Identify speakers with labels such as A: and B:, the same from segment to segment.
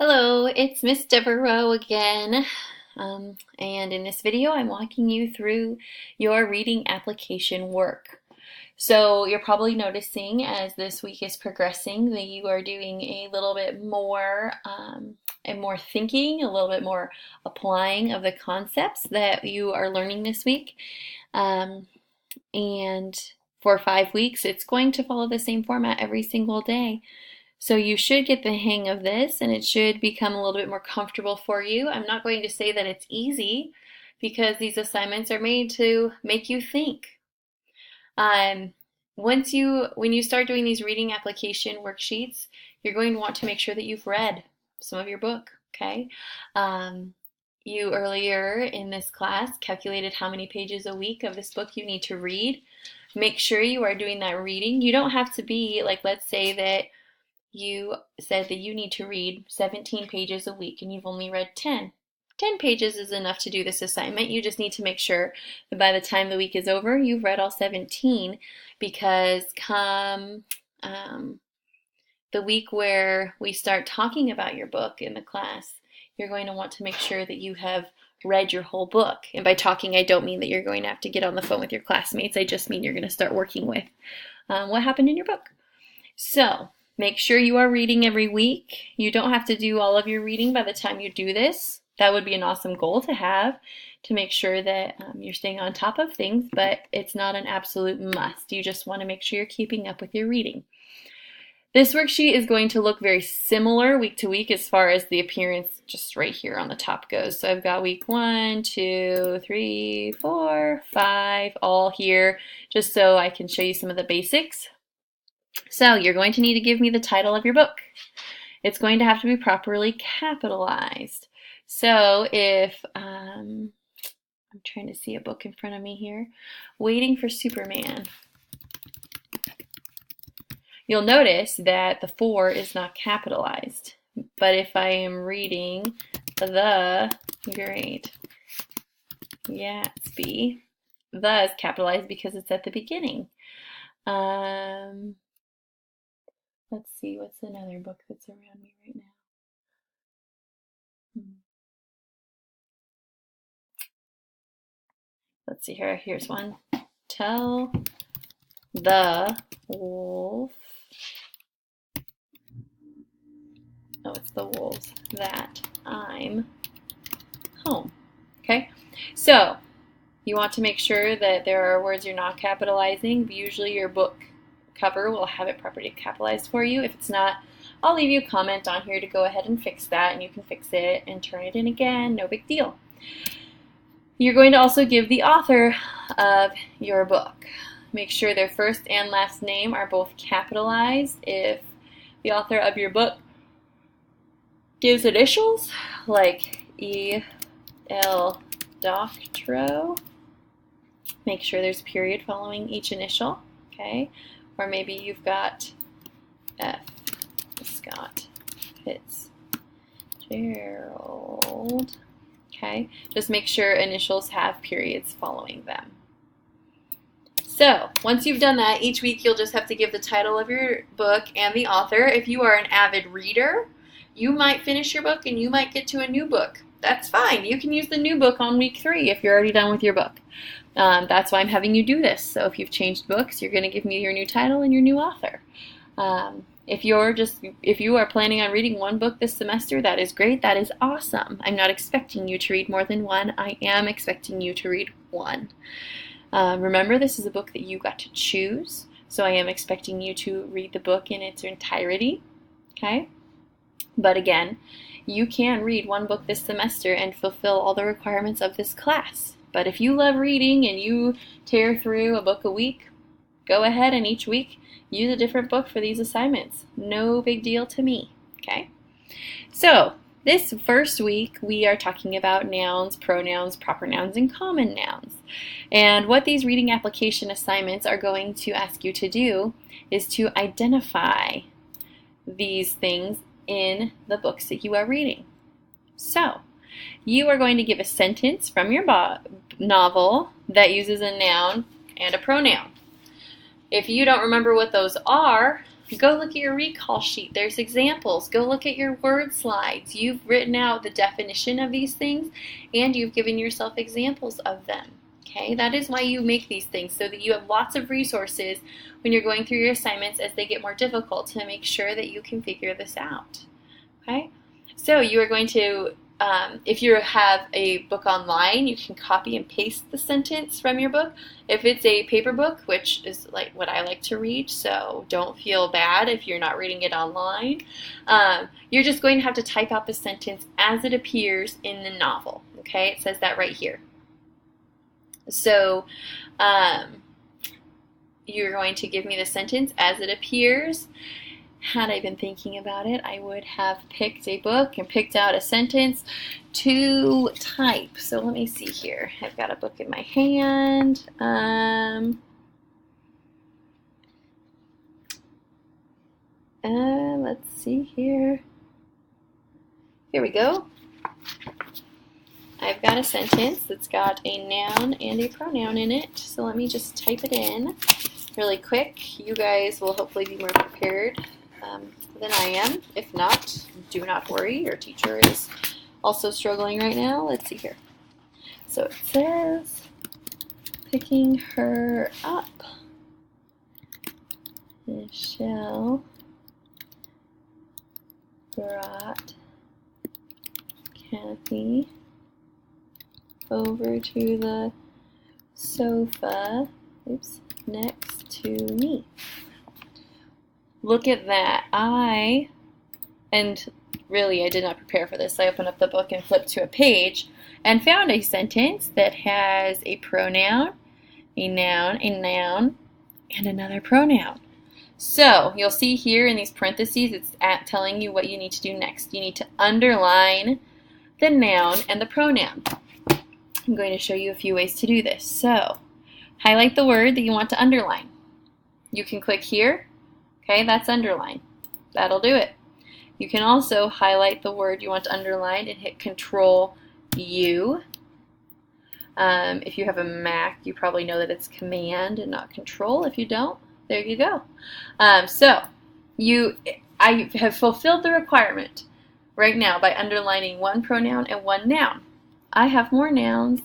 A: Hello, it's Miss Devereaux again. And in this video, I'm walking you through your reading application work. So you're probably noticing as this week is progressing that you are doing a little bit more and more thinking, a little bit more applying of the concepts that you are learning this week. And for 5 weeks, it's going to follow the same format every single day. So you should get the hang of this and it should become a little bit more comfortable for you. I'm not going to say that it's easy because these assignments are made to make you think. Um, when you start doing these reading application worksheets, you're going to want to make sure that you've read some of your book, okay? You earlier in this class calculated how many pages a week of this book you need to read. Make sure you are doing that reading. You don't have to be like, let's say that you said that you need to read 17 pages a week and you've only read 10. 10 pages is enough to do this assignment. You just need to make sure that by the time the week is over, you've read all 17 because come the week where we start talking about your book in the class, you're going to want to make sure that you have read your whole book. And by talking, I don't mean that you're going to have to get on the phone with your classmates. I just mean you're going to start working with what happened in your book. So, make sure you are reading every week. You don't have to do all of your reading by the time you do this. That would be an awesome goal to have to make sure that you're staying on top of things, but it's not an absolute must. You just want to make sure you're keeping up with your reading. This worksheet is going to look very similar week to week as far as the appearance just right here on the top goes. So I've got week 1, 2, 3, 4, 5 all here just so I can show you some of the basics. So you're going to need to give me the title of your book. It's going to have to be properly capitalized. So if I'm trying to see a book in front of me here, Waiting for Superman. You'll notice that the 4 is not capitalized. But if I am reading The Great Gatsby, the is capitalized because it's at the beginning. Let's see, what's another book that's around me right now? Let's see here. Here's one. Tell the wolf. Oh, it's the wolves that I'm home. Okay, so you want to make sure that there are words you're not capitalizing. Usually your book cover will have it properly capitalized for you. If it's not, I'll leave you a comment on here to go ahead and fix that, and you can fix it and turn it in again, no big deal. You're going to also give the author of your book. Make sure their first and last name are both capitalized. If the author of your book gives initials like E.L. Doctorow, make sure there's a period following each initial, okay? Or maybe you've got F. Scott Fitzgerald, okay? Just make sure initials have periods following them. So, once you've done that, each week you'll just have to give the title of your book and the author. If you are an avid reader, you might finish your book and you might get to a new book. That's fine. You can use the new book on week 3 if you're already done with your book. That's why I'm having you do this. So if you've changed books, you're going to give me your new title and your new author. If you are planning on reading one book this semester, that is great. That is awesome. I'm not expecting you to read more than one. I am expecting you to read one. Remember, this is a book that you got to choose, so I am expecting you to read the book in its entirety, okay? But again, you can read one book this semester and fulfill all the requirements of this class. But if you love reading and you tear through a book a week, go ahead and each week use a different book for these assignments. No big deal to me, okay? So, this first week, we are talking about nouns, pronouns, proper nouns, and common nouns. And what these reading application assignments are going to ask you to do is to identify these things in the books that you are reading. So, you are going to give a sentence from your novel that uses a noun and a pronoun. If you don't remember what those are, Go look at your recall sheet. There's examples. Go look at your word slides. You've written out the definition of these things and you've given yourself examples of them. Okay, that is why you make these things, so that you have lots of resources when you're going through your assignments as they get more difficult to make sure that you can figure this out. Okay, so you are going to, if you have a book online, you can copy and paste the sentence from your book. If it's a paper book, which is like what I like to read, so don't feel bad if you're not reading it online, you're just going to have to type out the sentence as it appears in the novel. Okay, it says that right here. So you're going to give me the sentence as it appears. Had I been thinking about it, I would have picked a book and picked out a sentence to type. So let me see here. I've got a book in my hand. Let's see here. Here we go. I've got a sentence that's got a noun and a pronoun in it, so let me just type it in really quick. You guys will hopefully be more prepared than I am. If not, do not worry. Your teacher is also struggling right now. Let's see here. So it says, picking her up. Michelle brought Kathy over to the sofa, next to me. Look at that. And really I did not prepare for this. I opened up the book and flipped to a page and found a sentence that has a pronoun, a noun, and another pronoun. So you'll see here in these parentheses, it's telling you what you need to do next. You need to underline the noun and the pronoun. I'm going to show you a few ways to do this. So, highlight the word that you want to underline. You can click here. Okay, that's underline. That'll do it. You can also highlight the word you want to underline and hit Control U. If you have a Mac, you probably know that it's Command and not Control. If you don't, there you go. I have fulfilled the requirement right now by underlining one pronoun and one noun. I have more nouns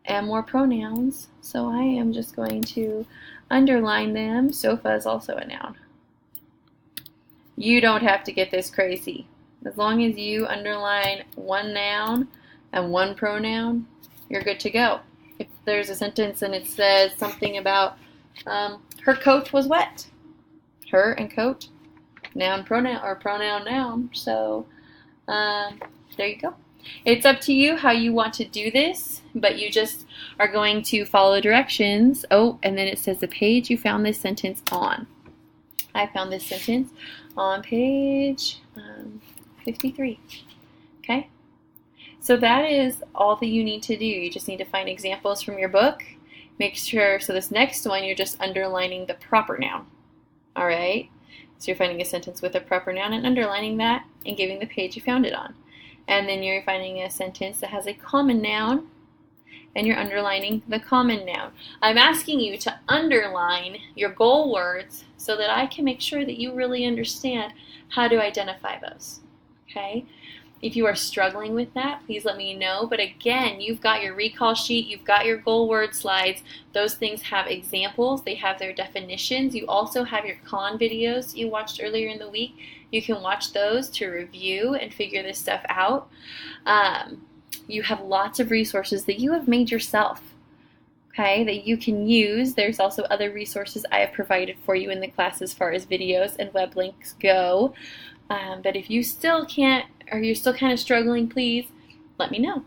A: and more pronouns, so I am just going to underline them. Sofa is also a noun. You don't have to get this crazy. As long as you underline one noun and one pronoun, you're good to go. If there's a sentence and it says something about her coat was wet, her and coat, noun, pronoun, or pronoun, noun. So there you go. It's up to you how you want to do this, but you just are going to follow directions. Oh, and then it says the page you found this sentence on. I found this sentence on page 53. Okay? So that is all that you need to do. You just need to find examples from your book. Make sure, so this next one, you're just underlining the proper noun. All right? So you're finding a sentence with a proper noun and underlining that and giving the page you found it on. And then you're finding a sentence that has a common noun and you're underlining the common noun. I'm asking you to underline your goal words so that I can make sure that you really understand how to identify those. Okay? If you are struggling with that, please let me know. But again, you've got your recall sheet, you've got your goal word slides. Those things have examples, they have their definitions. You also have your con videos you watched earlier in the week. You can watch those to review and figure this stuff out. You have lots of resources that you have made yourself, okay, that you can use. There's also other resources I have provided for you in the class as far as videos and web links go. But if you still can't, or you're still kind of struggling, please let me know.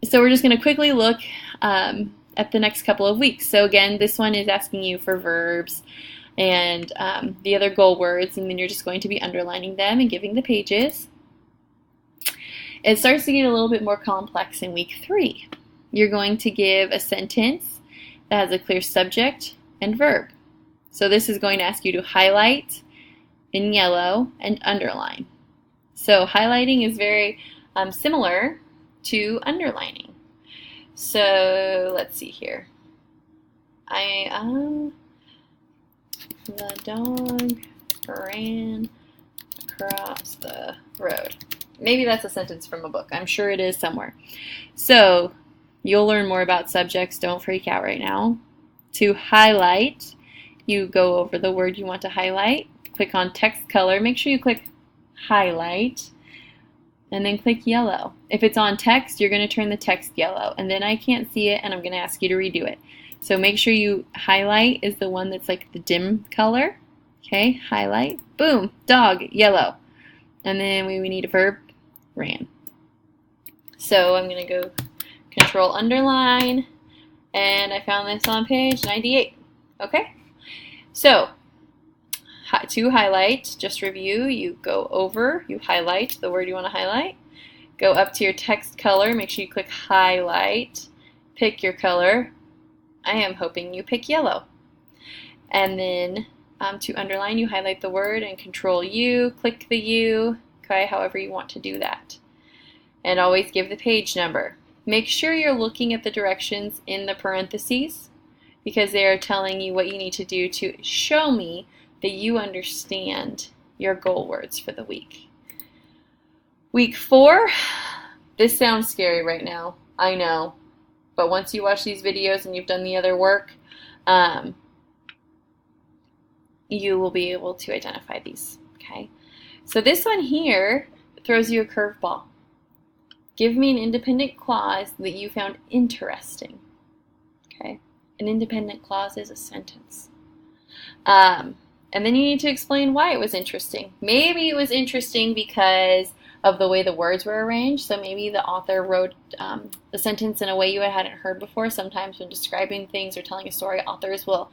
A: So we're just going to quickly look at the next couple of weeks. So again, this one is asking you for verbs and the other goal words, and then you're just going to be underlining them and giving the pages. It starts to get a little bit more complex in week 3. You're going to give a sentence that has a clear subject and verb. So this is going to ask you to highlight in yellow and underline. So highlighting is very similar to underlining. So let's see here. The dog ran across the road. Maybe that's a sentence from a book. I'm sure it is somewhere. So you'll learn more about subjects. Don't freak out right now. To highlight, you go over the word you want to highlight. Click on text color. Make sure you click highlight and then click yellow. If it's on text, you're going to turn the text yellow, and then I can't see it and I'm going to ask you to redo it. So make sure you highlight is the one that's like the dim color. Okay, highlight, boom, dog, yellow. And then we need a verb, ran. So I'm going to go control underline, and I found this on page 98. Okay, so to highlight, just review, you go over, you highlight the word you want to highlight, go up to your text color, make sure you click highlight, pick your color. I am hoping you pick yellow. And then to underline, you highlight the word and control U, click the U, okay, however you want to do that. And always give the page number. Make sure you're looking at the directions in the parentheses because they are telling you what you need to do to show me that you understand your goal words for the week. Week 4, this sounds scary right now, I know, but once you watch these videos and you've done the other work, you will be able to identify these, okay? So this one here throws you a curveball. Give me an independent clause that you found interesting, okay? An independent clause is a sentence. And then you need to explain why it was interesting. Maybe it was interesting because of the way the words were arranged. So maybe the author wrote the sentence in a way you hadn't heard before. Sometimes when describing things or telling a story, authors will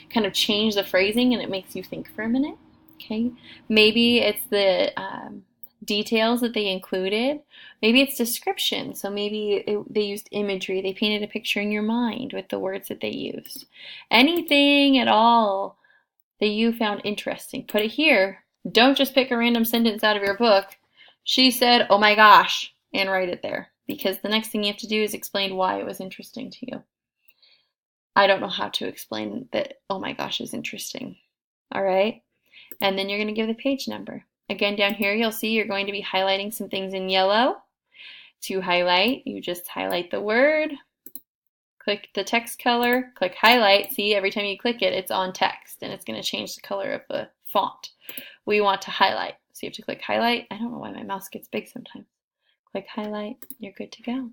A: kind of change the phrasing and it makes you think for a minute. Okay. Maybe it's the details that they included. Maybe it's description. So maybe they used imagery. They painted a picture in your mind with the words that they used. Anything at all that you found interesting, put it here. Don't just pick a random sentence out of your book. She said, oh my gosh, and write it there. Because the next thing you have to do is explain why it was interesting to you. I don't know how to explain that oh my gosh is interesting. All right? And then you're going to give the page number. Again, down here you'll see you're going to be highlighting some things in yellow. To highlight, you just highlight the word, click the text color, click highlight. See, every time you click it, it's on text, and it's going to change the color of the font. We want to highlight. So you have to click highlight. I don't know why my mouse gets big sometimes. Click highlight, you're good to go.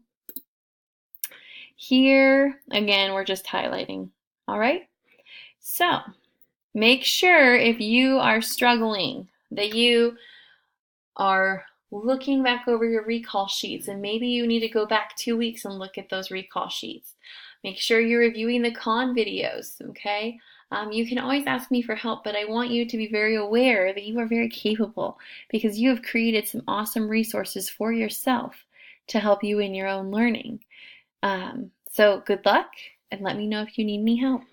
A: Here, again, we're just highlighting. All right? So make sure if you are struggling that you are looking back over your recall sheets, and maybe you need to go back 2 weeks and look at those recall sheets. Make sure you're reviewing the Khan videos, okay? You can always ask me for help, but I want you to be very aware that you are very capable because you have created some awesome resources for yourself to help you in your own learning. So good luck, and let me know if you need any help.